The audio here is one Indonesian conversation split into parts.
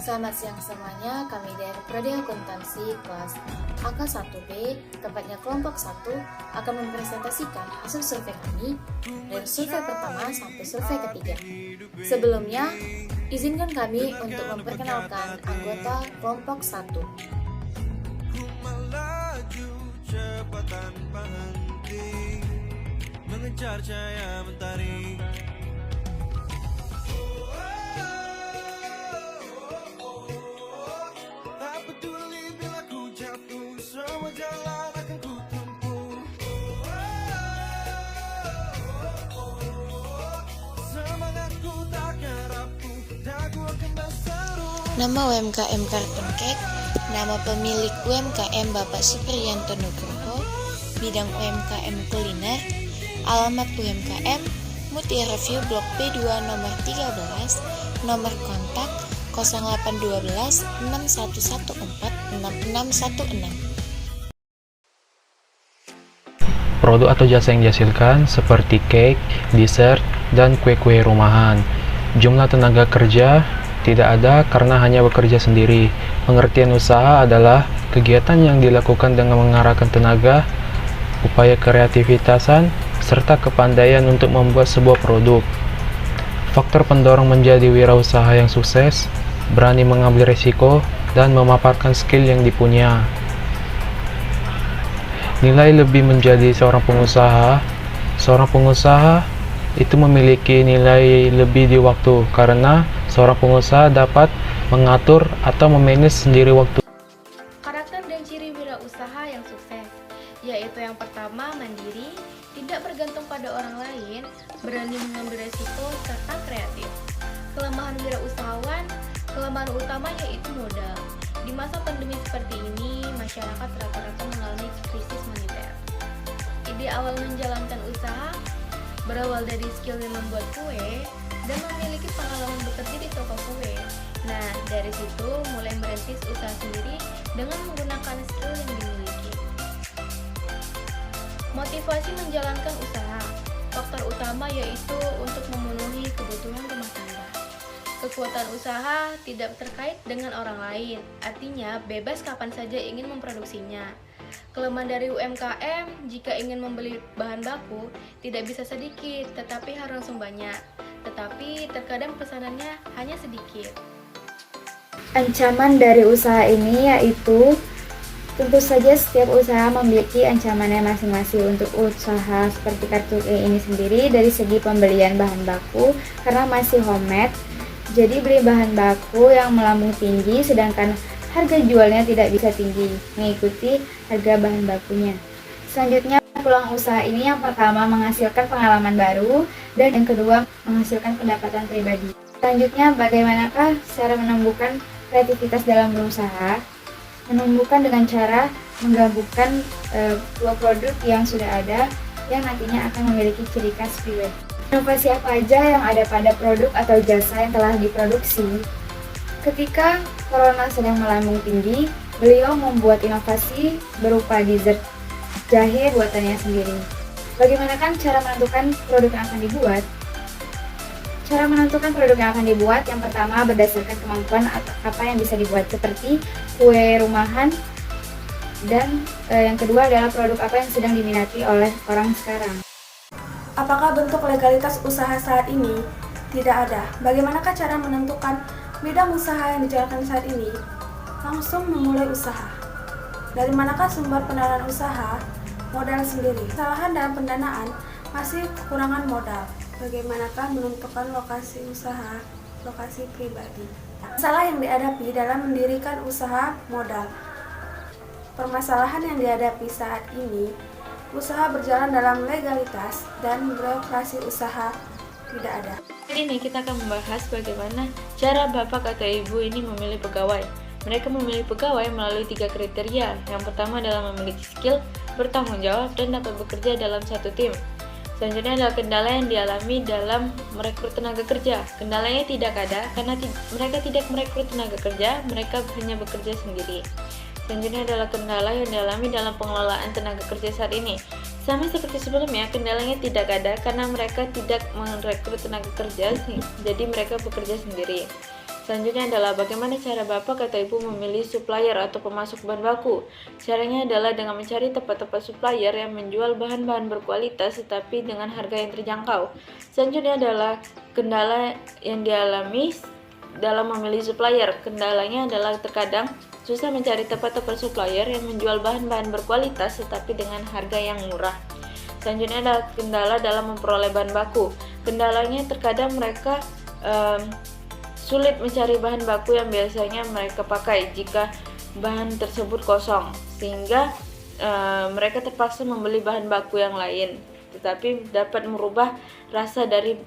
Selamat siang semuanya, kami dari Prodi Akuntansi kelas AK1B, tepatnya kelompok 1, akan mempresentasikan hasil survei kami dari survei pertama sampai survei ketiga. Sebelumnya, izinkan kami untuk memperkenalkan anggota kelompok 1. Mengejar cahaya mentari. Tak peduli bila ku jatuh, semua jalan akan ku tempuh. Semangatku takkan rapuh, daku akan berseru. Nama UMKM Kartun Cake, nama pemilik UMKM Bapak Supriyanto Nugroho, bidang UMKM kuliner, alamat UMKM, Mutiara View Blok B2 nomor 13, nomor kontak 0812 6114 6616. Produk atau jasa yang dihasilkan seperti cake, dessert, dan kue-kue rumahan. Jumlah tenaga kerja tidak ada karena hanya bekerja sendiri. Pengertian usaha adalah kegiatan yang dilakukan dengan mengarahkan tenaga, upaya kreativitasan, serta kepandaian untuk membuat sebuah produk. Faktor pendorong menjadi wirausaha yang sukses, berani mengambil risiko, dan memaparkan skill yang dipunya. Nilai lebih menjadi seorang pengusaha. Seorang pengusaha itu memiliki nilai lebih di waktu karena seorang pengusaha dapat mengatur atau memanage sendiri waktu. Karakter dan ciri wirausaha yang sukses, yaitu yang pertama, mandiri, tidak bergantung pada orang lain, berani mengambil resiko, serta kreatif. Kelemahan kelemahan utama yaitu modal. Di masa pandemi seperti ini, masyarakat rata-rata mengalami krisis moneter. Ide awal menjalankan usaha berawal dari skill yang membuat kue dan memiliki pengalaman bekerja di toko kue. Nah, dari situ mulai merintis usaha sendiri dengan menggunakan skill yang dimiliki. Motivasi menjalankan usaha. Faktor utama yaitu untuk memenuhi kebutuhan rumah tangga. Kekuatan usaha tidak terkait dengan orang lain, artinya bebas kapan saja ingin memproduksinya. Kelemahan dari UMKM, jika ingin membeli bahan baku, tidak bisa sedikit, tetapi harus langsung banyak. Tetapi terkadang pesanannya hanya sedikit. Ancaman dari usaha ini yaitu tentu saja setiap usaha memiliki ancamannya masing-masing. Untuk usaha seperti Kartun Cake ini sendiri dari segi pembelian bahan baku karena masih homemade, jadi beli bahan baku yang melambung tinggi sedangkan harga jualnya tidak bisa tinggi mengikuti harga bahan bakunya. Selanjutnya, peluang usaha ini yang pertama menghasilkan pengalaman baru dan yang kedua menghasilkan pendapatan pribadi. Selanjutnya, bagaimanakah cara menumbuhkan kreativitas dalam berusaha? Menumbuhkan dengan cara menggabungkan dua produk yang sudah ada yang nantinya akan memiliki ciri khas pribadi. Inovasi apa aja yang ada pada produk atau jasa yang telah diproduksi? Ketika corona sedang melambung tinggi, beliau membuat inovasi berupa dessert jahe buatannya sendiri. Bagaimanakah cara menentukan produk yang akan dibuat? Cara menentukan produk yang akan dibuat yang pertama berdasarkan kemampuan apa yang bisa dibuat seperti kue rumahan, dan yang kedua adalah produk apa yang sedang diminati oleh orang sekarang. Apakah bentuk legalitas usaha saat ini? Tidak ada. Bagaimanakah cara menentukan bidang usaha yang dijalankan saat ini? Langsung memulai usaha. Dari manakah sumber pendanaan usaha? Modal sendiri. Kesalahan dalam pendanaan masih kekurangan modal. Bagaimanakah menentukan lokasi usaha, lokasi pribadi? Masalah yang dihadapi dalam mendirikan usaha modal. Permasalahan yang dihadapi saat ini, usaha berjalan dalam legalitas dan birokrasi usaha tidak ada. Hari ini kita akan membahas bagaimana cara Bapak atau Ibu ini memilih pegawai. Mereka memilih pegawai melalui 3 kriteria. Yang pertama adalah memiliki skill, bertanggung jawab, dan dapat bekerja dalam satu tim. Selanjutnya adalah kendala yang dialami dalam merekrut tenaga kerja. Kendalanya tidak ada karena mereka tidak merekrut tenaga kerja, mereka hanya bekerja sendiri. Selanjutnya adalah kendala yang dialami dalam pengelolaan tenaga kerja saat ini. Sama seperti sebelumnya, kendalanya tidak ada karena mereka tidak merekrut tenaga kerja, jadi mereka bekerja sendiri. Selanjutnya adalah bagaimana cara Bapak atau Ibu memilih supplier atau pemasok bahan baku. Caranya adalah dengan mencari tempat-tempat supplier yang menjual bahan-bahan berkualitas tetapi dengan harga yang terjangkau. Selanjutnya adalah kendala yang dialami dalam memilih supplier. Kendalanya adalah terkadang susah mencari tempat-tempat supplier yang menjual bahan-bahan berkualitas tetapi dengan harga yang murah. Selanjutnya adalah kendala dalam memperoleh bahan baku. Kendalanya terkadang mereka sulit mencari bahan baku yang biasanya mereka pakai jika bahan tersebut kosong, sehingga mereka terpaksa membeli bahan baku yang lain, tetapi dapat merubah rasa dari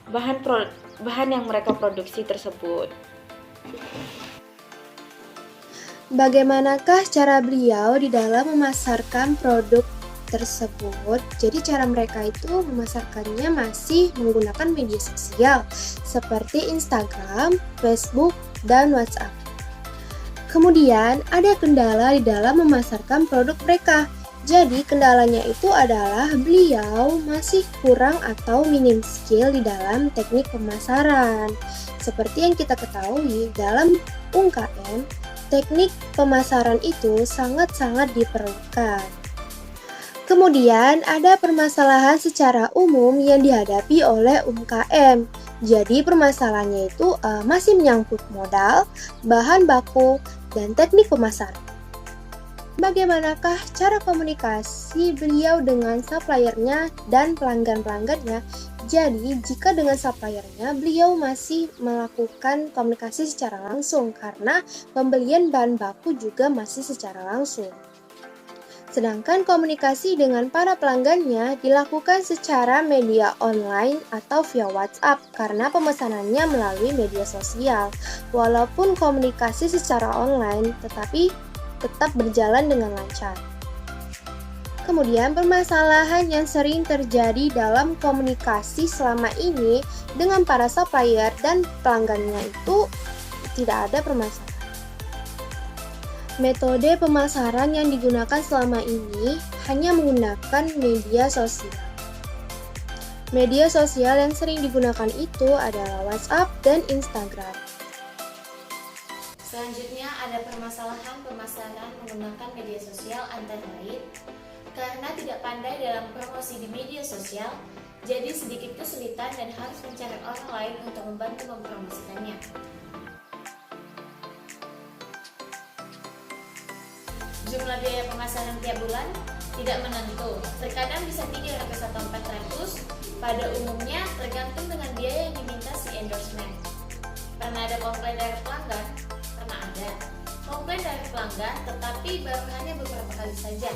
bahan yang mereka produksi tersebut. Bagaimanakah cara beliau di dalam memasarkan produk tersebut? Jadi cara mereka itu memasarkannya masih menggunakan media sosial seperti Instagram, Facebook, dan WhatsApp. Kemudian ada kendala di dalam memasarkan produk mereka. Jadi kendalanya itu adalah beliau masih kurang atau minim skill di dalam teknik pemasaran. Seperti yang kita ketahui dalam UMKM, teknik pemasaran itu sangat-sangat diperlukan. Kemudian ada permasalahan secara umum yang dihadapi oleh UMKM. Jadi permasalahannya itu masih menyangkut modal, bahan baku, dan teknik pemasaran. Bagaimanakah cara komunikasi beliau dengan suppliernya dan pelanggan-pelanggannya? Jadi jika dengan suppliernya beliau masih melakukan komunikasi secara langsung karena pembelian bahan baku juga masih secara langsung. Sedangkan komunikasi dengan para pelanggannya dilakukan secara media online atau via WhatsApp karena pemesanannya melalui media sosial. Walaupun komunikasi secara online, tetapi tetap berjalan dengan lancar. Kemudian permasalahan yang sering terjadi dalam komunikasi selama ini dengan para supplier dan pelanggannya itu tidak ada permasalahan. Metode pemasaran yang digunakan selama ini hanya menggunakan media sosial. Media sosial yang sering digunakan itu adalah WhatsApp dan Instagram. Selanjutnya ada permasalahan pemasaran menggunakan media sosial antara lain karena tidak pandai dalam promosi di media sosial, jadi sedikit kesulitan dan harus mencari orang lain untuk membantu mempromosikannya. Jumlah biaya pemasaran tiap bulan tidak menentu, terkadang bisa 300 atau 400, pada umumnya tergantung dengan biaya yang diminta si endorsement. Pernah ada komplain dari pelanggan? Pernah ada. Komplain dari pelanggan, tetapi baru hanya beberapa kali saja.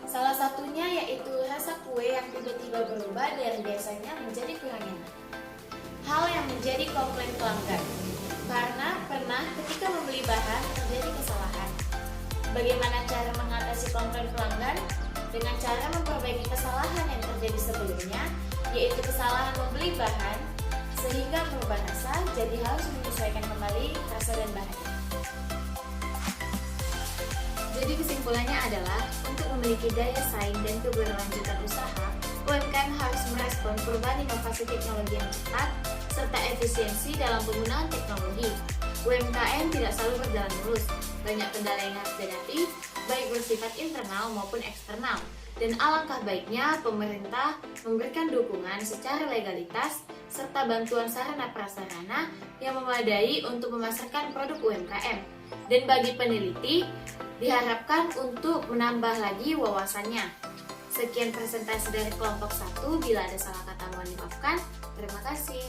Salah satunya yaitu rasa kue yang tiba-tiba berubah dari biasanya menjadi kurang enak. Hal yang menjadi komplain pelanggan, karena pernah ketika membeli bahan terjadi kesalahan. Bagaimana cara mengatasi komplain pelanggan? Dengan cara memperbaiki kesalahan yang terjadi sebelumnya, yaitu kesalahan membeli bahan, sehingga merubah rasa, jadi harus menyesuaikan kembali rasa dan bahan. Jadi kesimpulannya adalah, untuk memiliki daya saing dan keberlanjutan usaha, UMKM harus merespon perubahan inovasi teknologi yang cepat, serta efisiensi dalam penggunaan teknologi. UMKM tidak selalu berjalan mulus, banyak kendala yang harus dihadapi, baik bersifat internal maupun eksternal. Dan alangkah baiknya pemerintah memberikan dukungan secara legalitas, serta bantuan sarana prasarana yang memadai untuk memasarkan produk UMKM. Dan bagi peneliti, diharapkan untuk menambah lagi wawasannya. Sekian presentasi dari kelompok 1, bila ada salah kata mohon dimaafkan. Terima kasih.